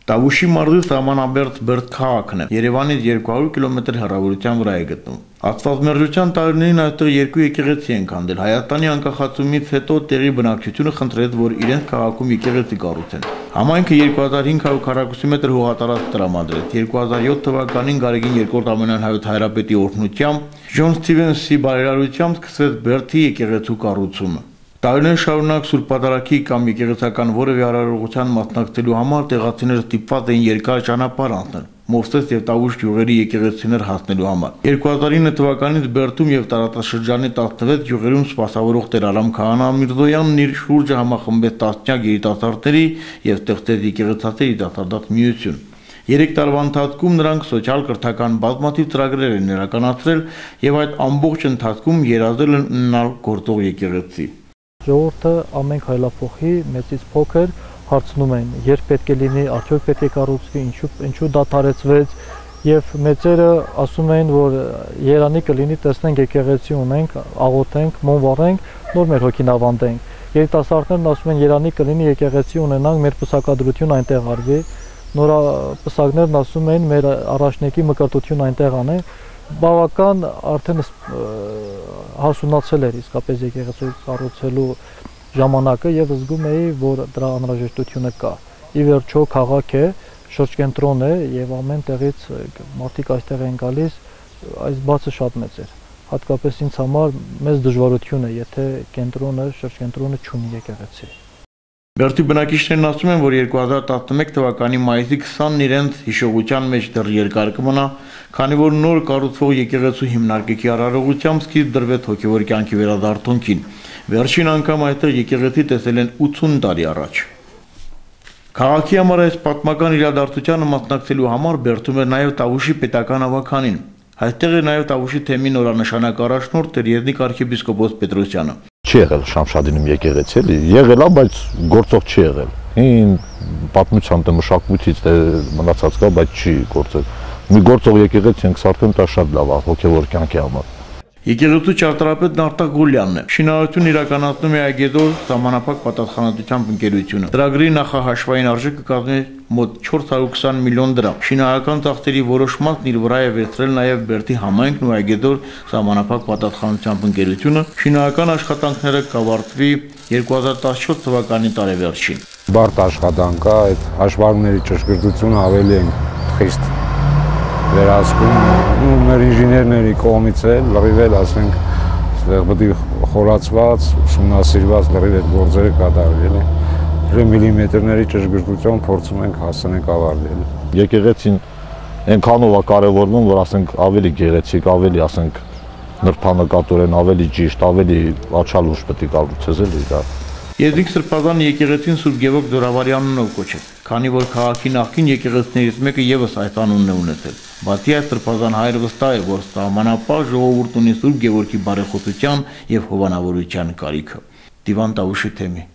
Տավուշի մարզի սահմանաբերդ Բերդ քաղաքն է, Երևանից 200 կիլոմետր հեռավորության վրա է գտնվում։ Աստվածմերժության տարիներին այստեղ երկու եկեղեցի են քանդել։ Հայաստանի անկախացումից հետո տեղի բնակչությունը խնդրեց, որ իրենց քաղաքում եկեղեցի կառուցեն։ Համայնքը 2500 քառակուսի մետր հողատարածք տրամադրեց։ 2007 թվականին Գարեգին II ամենահայոց հայրապետի օրհնությամբ Ջոն Սթիվենսի բարերարությամբ սկսվեց Բերդի եկեղեցու կառուցումը։ Տարիներ շարունակ Սուրբ Պատարագի կամ եկեղեցական որևէ արարողության մասնակցելու համար տեղացիները ստիպված էին երկար ճանապարհ անցնել Մովսես եւ Տավուշ գյուղերի եկեղեցիներ հասնելու համար։ 2009 թվականից Բերդում եւ տարածաշրջանի 16 գյուղերում սպասավորող Տեր Արամ Քահանա Միրզոյանն իր շուրջը համախմբեց տասնյակ երիտասարդների եւ ստեղծեց եկեղեցացի երիտասարդաց միություն։ 3 տարվա ընթացքում նրանք սոցիալ-կրթական բազմաթիվ ծրագրեր են իրականացրել եւ այդ ամբողջ ընթացքում երազել են ունենալ գործող եկեղեցի։ Ժողովուրդը ամեն քայլափոխի մեծից փոքր հարցնում են, երբ պետք է լինի, արդյոք պետք է կառուցվի, ինչու դադարեցվեց, եւ մեծերը ասում են, որ երանի կլինի, տեսնենք եկեղեցի ունենք, աղոթենք, մոմ վառենք, նոր մեր հոգին ավանդենք։ Երիտասարդներն ասում են, երանի կլինի, եկեղեցի ունենանք, մեր պսակադրություն այնտեղ արվի, նորապսակներն ասում են, մեր առաջնեկի մկրտություն այնտեղ անենք։ Բավական արդեն հասունացել էր իսկապես եկեղեցի կառուցելու ժամանակը եւ զգում էի, որ դրա անհրաժեշտությունը կա։ Ի վերջո քաղաք է, շրջկենտրոն է եւ ամեն տեղից մարդիկ այստեղ են գալիս, այս բացը շատ մեծ էր։ Հատկապես ինձ համար մեծ դժվարություն է, եթե շրջկենտրոնը չունի եկեղեցի։ Բերդի բնակիչներն ասում են, որ 2011 թվականի մայիսի 20-ն իրենց հիշողության մեջ դեռ երկար կմնա, քանի որ նոր կառուցվող եկեղեցու հիմնարկիքի արարողությամբ սկիզբ դրվեց հոգևոր կյանքի վերադարձությունին։ Վերջին անգամ այդտեղ եկեղեցի տեսել են 80 տարի առաջ։ Քաղաքի համար այս պատմական իրադարձությանը մասնակցելու համար Բերդում էր նաև Տավուշի պետական ավականին։ Այստեղ է նաև Տավուշի թեմի նորանշանակ առաջնորդ Տեր Եզնիկ arczepiskopos Պետրոսյանը։ Չի եղել Շամշադինում եկեղեցի, եղել է, բայց գործող չի եղել։ Հին պատմության դե մշակույթից դե մնացած կա, բայց չի գործել։ Մի գործող եկեղեցի ենք սարքել, դա շատ լավ է հոգևոր կյանքի համար։ Եկեղեցու ճարտարապետն Արտակ Գուլյանն է։ Շինարարություն իրականացնում է Այգեդոր Սահմանափակ պատասխանատվությամբ ընկերությունը։ Ծրագրի նախահաշվային արժեքը կազմի մոտ 420 միլիոն դրամ։ Շինարարական ծախսերի որոշ մասն իր վրա է վերցրել նաև Բերդի համայնքն ու Այգեդոր Սահմանափակ պատասխանատվությամբ ընկերությունը։ Շինարարական աշխատանքները կավարտվի 2014 թվականի տարեվերջին։ Բարդ աշխատանք է, այդ հաշվարկների ճշգրտությունը ավելի են խիստ վերահսկում, մեր ինժեներների կողմից է լրիվ ասենք, այստեղ պետք է խորացված, ուսումնասիրված լրիվ այդ գործերը կատարվել են։ Միլիմետրների ճշգրտությամբ փորձում ենք հասնենք ավարտել։ Եկեղեցին այնքանով է կարևորվում, որ ասենք ավելի գեղեցիկ, ավելի ասենք նրբանկատորեն, ավելի ճիշտ, ավելի աչալուշ պետք է կառուցել դա։ Եզնիկ Սրբազան եկեղեցին Սուրբ Գևորգ Զորավարի անունով կոչեց, քանի որ քաղաքի նախկին եկեղեցիներից մեկը եւս այս անունն է ունեցել։ Բացի այդ, Սրբազան հայրը վստահ է, որ սահմանապահ ժողովուրդ ունի Սուրբ Գևորգի բարեխոսության եւ հովանավորության կարիքը։ Դիվան Տավուշի թեմի